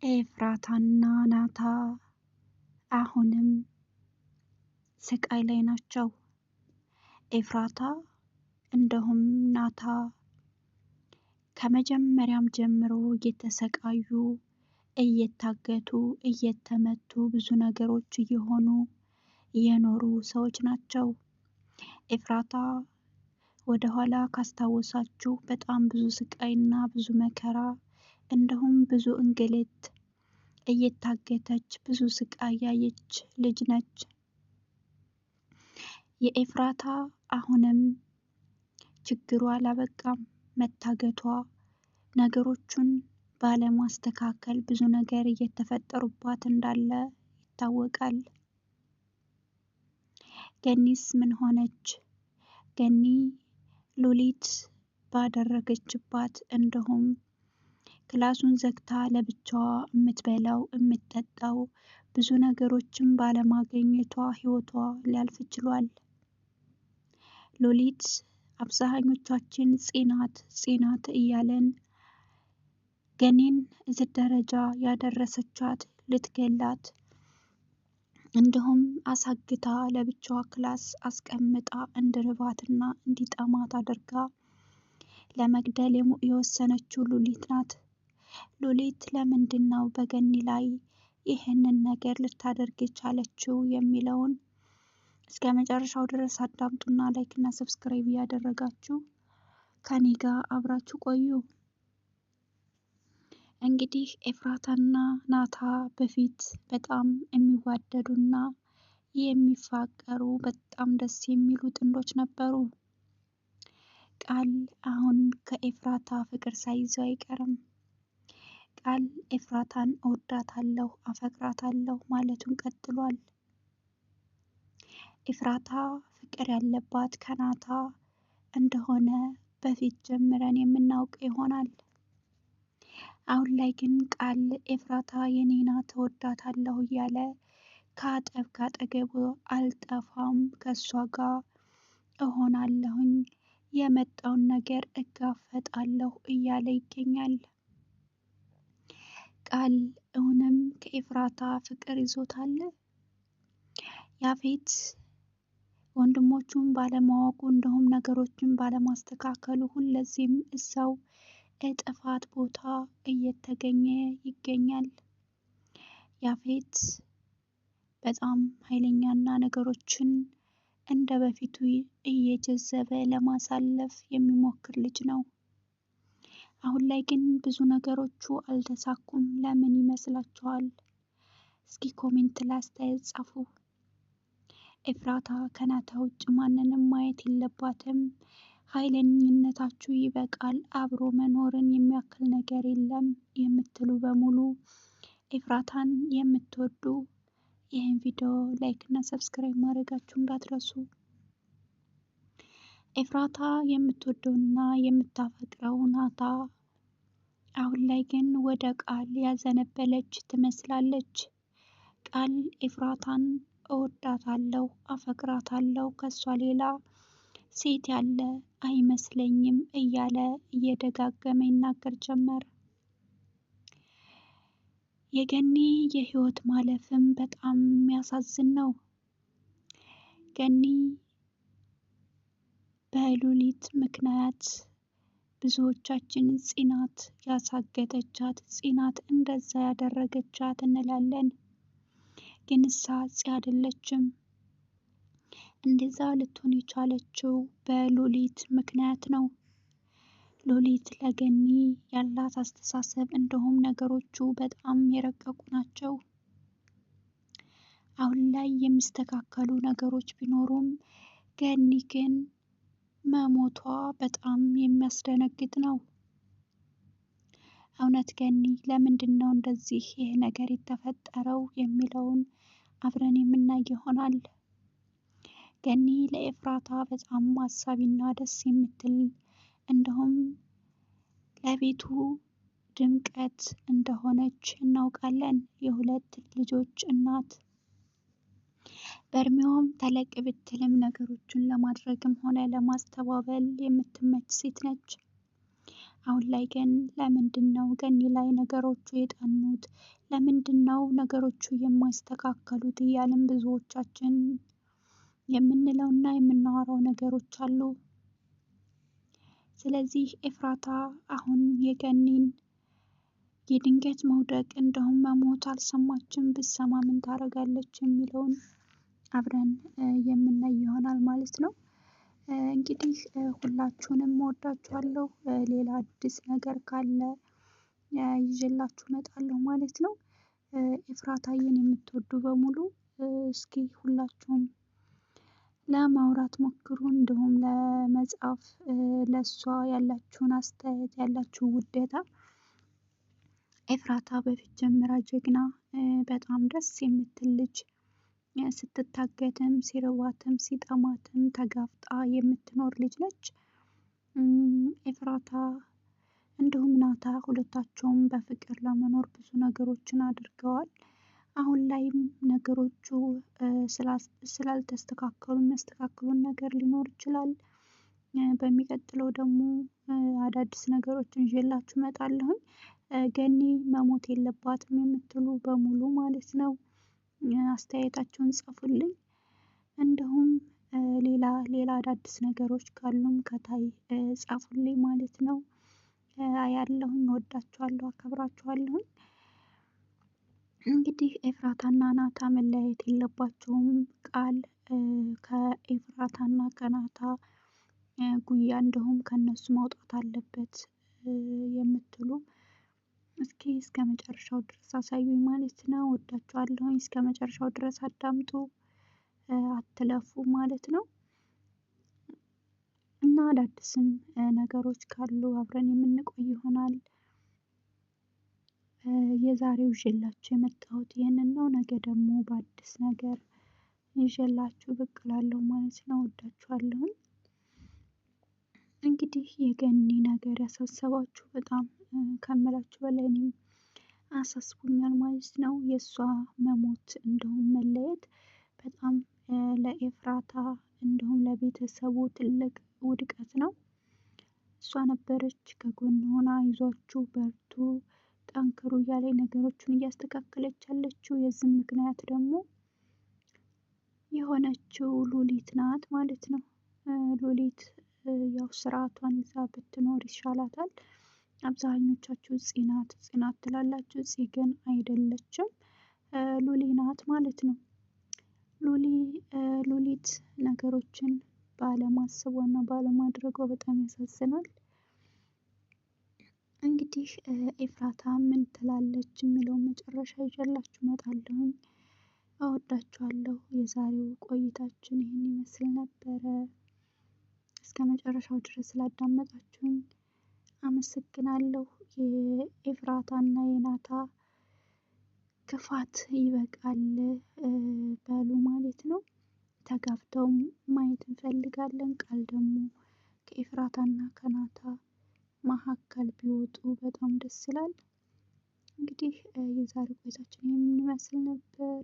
ኤፍራታና ናታ አሁንም ስቃይ ላይ ናቸው። ኤፍራታ እንደሁም ናታ ከመጀመሪያም ጀምሮ እየተሰቃዩ እየታገቱ እየተመቱ ብዙ ነገሮች እየሆኑ የኖሩ ሰዎች ናቸው። ኤፍራታ ወደኋላ ካስታወሳችሁ በጣም ብዙ ስቃይና ብዙ መከራ እንደሁም ብዙ እንግልት እየታገተች ብዙ ስቃይ ያየች ልጅ ነች። የኤፍራታ አሁንም ችግሯ አላበቃም። መታገቷ ነገሮቹን ባለማስተካከል ብዙ ነገር እየተፈጠሩባት እንዳለ ይታወቃል። ገኒስ ምን ሆነች? ገኒ ሉሊት ባደረገችባት እንደሁም ክላሱን ዘግታ ለብቻዋ የምትበላው የምትጠጣው ብዙ ነገሮችን ባለማግኘቷ ህይወቷ ሊያልፍ ችሏል። ሉሊት አብዛኞቻችን ጽናት እያለን ገኒን እዚህ ደረጃ ያደረሰቻት ልትገላት እንደሁም አሳግታ ለብቻዋ ክላስ አስቀምጣ እንዲርባትና እንዲጠማት አድርጋ ለመግደል የወሰነችው ሉሊት ናት። ሉሊት ለምንድነው በገኒ ላይ ይህንን ነገር ልታደርግ የቻለችው የሚለውን እስከ መጨረሻው ድረስ አዳምጡና ላይክ እና ሰብስክራይብ እያደረጋችሁ ከኔ ጋር አብራችሁ ቆዩ። እንግዲህ ኤፍራታና ናታ በፊት በጣም የሚዋደዱና የሚፋቀሩ በጣም ደስ የሚሉ ጥንዶች ነበሩ። ቃል አሁን ከኤፍራታ ፍቅር ሳይዘው አይቀርም። ቃል ኤፍራታን እወዳታለሁ አፈቅራታለሁ ማለቱን ቀጥሏል። ኤፍራታ ፍቅር ያለባት ከናታ እንደሆነ በፊት ጀምረን የምናውቅ ይሆናል። አሁን ላይ ግን ቃል ኤፍራታ የኔ ናት እወዳታለሁ እያለ ከአጠገቡ አልጠፋም ከሷ ጋር እሆናለሁኝ የመጣውን ነገር እጋፈጣለሁ እያለ ይገኛል። ቃል እውንም ከኤፍራታ ፍቅር ይዞታል? ያፌት ወንድሞቹን ባለማወቁ እንደሁም ነገሮችን ባለማስተካከሉ ሁለዚህም እዛው እጥፋት ቦታ እየተገኘ ይገኛል። ያፌት በጣም ኃይለኛና ነገሮችን እንደ በፊቱ እየጀዘበ ለማሳለፍ የሚሞክር ልጅ ነው። አሁን ላይ ግን ብዙ ነገሮቹ አልተሳኩም። ለምን ይመስላችኋል? እስኪ ኮሜንት ላይ አስተያየት ጻፉ። ኤፍራታ ከናታ ውጭ ማንንም ማየት የለባትም። ኃይለኝነታችሁ ይበቃል፣ አብሮ መኖርን የሚያክል ነገር የለም የምትሉ በሙሉ ኤፍራታን የምትወዱ ይህን ቪዲዮ ላይክ እና ሰብስክራይብ ማድረጋችሁ እንዳትረሱ። ኤፍራታ የምትወደውና የምታፈቅረው ናታ አሁን ላይ ግን ወደ ቃል ያዘነበለች ትመስላለች። ቃል ኤፍራታን እወዳታለሁ አፈቅራታለሁ ከሷ ሌላ ሴት ያለ አይመስለኝም እያለ እየደጋገመ ይናገር ጀመር። የገኒ የህይወት ማለፍም በጣም የሚያሳዝን ነው። ገኒ በሉሊት ምክንያት ብዙዎቻችን ጽናት ያሳገተቻት ጽናት እንደዛ ያደረገቻት እንላለን። ግን እሷ አይደለችም። እንደዛ ልትሆን የቻለችው በሉሊት ምክንያት ነው። ሉሊት ለገኒ ያላት አስተሳሰብ እንደሁም ነገሮቹ በጣም የረቀቁ ናቸው። አሁን ላይ የሚስተካከሉ ነገሮች ቢኖሩም ገኒ ግን መሞቷ በጣም የሚያስደነግጥ ነው። እውነት ገኒ ለምንድነው እንደዚህ ይሄ ነገር የተፈጠረው የሚለውን አብረን የምናይ ይሆናል። ገኒ ለኤፍራታ በጣም አሳቢና ደስ የምትል እንደሁም ለቤቱ ድምቀት እንደሆነች እናውቃለን። የሁለት ልጆች እናት በእድሜዋም ተለቅ ብትልም ነገሮችን ለማድረግም ሆነ ለማስተባበል የምትመች ሴት ነች። አሁን ላይ ግን ለምንድነው ገኒ ላይ ነገሮቹ የጠኑት? ለምንድነው ነገሮቹ የማይስተካከሉት? እያልን ብዙዎቻችን የምንለውና የምናወራው ነገሮች አሉ። ስለዚህ ኤፍራታ አሁን የገኒን የድንገት መውደቅ እንደውም መሞት አልሰማችም። ብትሰማ ምን ታደርጋለች የሚለውን አብረን የምናይ ይሆናል ማለት ነው። እንግዲህ ሁላችሁንም እወዳችኋለሁ። ሌላ አዲስ ነገር ካለ ይዤላችሁ እመጣለሁ ማለት ነው። ኤፍራታዬን የምትወዱ በሙሉ እስኪ ሁላችሁም ለማውራት ሞክሩ፣ እንዲሁም ለመጻፍ ለእሷ ያላችሁን አስተያየት ያላችሁ ውዴታ። ኤፍራታ በፊት ጀምራ ጀግና በጣም ደስ የምትል ልጅ ስትታገትም ሲርባትም ሲጠማትም ተጋፍጣ የምትኖር ልጅ ነች። ኤፍራታ እንዲሁም ናታ ሁለታቸውም በፍቅር ለመኖር ብዙ ነገሮችን አድርገዋል። አሁን ላይም ነገሮቹ ስላልተስተካከሉ የሚያስተካክሉን ነገር ሊኖር ይችላል። በሚቀጥለው ደግሞ አዳዲስ ነገሮችን ይዤላችሁ እመጣለሁኝ። ገኒ መሞት የለባትም የምትሉ በሙሉ ማለት ነው አስተያየታችሁን ጻፉልኝ። እንዲሁም ሌላ አዳዲስ ነገሮች ካሉም ከታይ ጻፉልኝ ማለት ነው። አያለሁኝ፣ እወዳችኋለሁ፣ አከብራችኋለሁኝ። እንግዲህ ኤፍራታና ናታ መለያየት የለባቸውም። ቃል ከኤፍራታና ከናታ ጉያ እንዲሁም ከነሱ መውጣት አለበት የምትሉ እስኪ እስከ መጨረሻው ድረስ አሳዩኝ ማለት ነው። እወዳችኋለሁኝ። እስከ መጨረሻው ድረስ አዳምጡ፣ አትለፉ ማለት ነው። እና አዳዲስም ነገሮች ካሉ አብረን የምንቆይ ይሆናል። የዛሬው ይዤላችሁ የመጣሁት ይህንን ነው። ነገ ደግሞ በአዲስ ነገር ይዤላችሁ ብቅ እላለሁ ማለት ነው። እወዳችኋለሁኝ። እንግዲህ የገኒ ነገር ያሳሰባችሁ በጣም ከምላችሁ በላይ እኔም አሳስቦኛል ማለት ነው። የእሷ መሞት እንዲሁም መለየት በጣም ለኤፍራታ እንዲሁም ለቤተሰቡ ትልቅ ውድቀት ነው። እሷ ነበረች ከጎን ሆና አይዟችሁ በርቱ ጠንክሩ እያለች ነገሮችን እያስተካከለች ያለችው። የዚህ ምክንያት ደግሞ የሆነችው ሉሊት ናት ማለት ነው። ሉሊት ያው ስርዓቷን ይዛ ብትኖር ይሻላታል። አብዛኞቻችሁ ጽናት ትላላችሁ፣ ጽ ግን አይደለችም፣ ሉሊ ናት ማለት ነው። ሉሊት ነገሮችን ባለማሰቧና ባለማድረጓ በጣም ያሳዝናል። እንግዲህ ኤፍራታ ምን ትላለች የሚለውን መጨረሻ ይዤላችሁ እመጣለሁኝ። እወዳችኋለሁ። የዛሬው ቆይታችን ይህን ይመስል ነበረ። እስከ መጨረሻው ድረስ ስላዳመጣችሁኝ አመሰግናለሁ። የኤፍራታና የናታ ክፋት ይበቃል በሉ ማለት ነው። ተጋብተው ማየት እንፈልጋለን። ቃል ደግሞ ከኤፍራታና ከናታ መካከል ቢወጡ በጣም ደስ ይላል። እንግዲህ የዛሬ ቆይታችን ይህን ይመስል ነበር።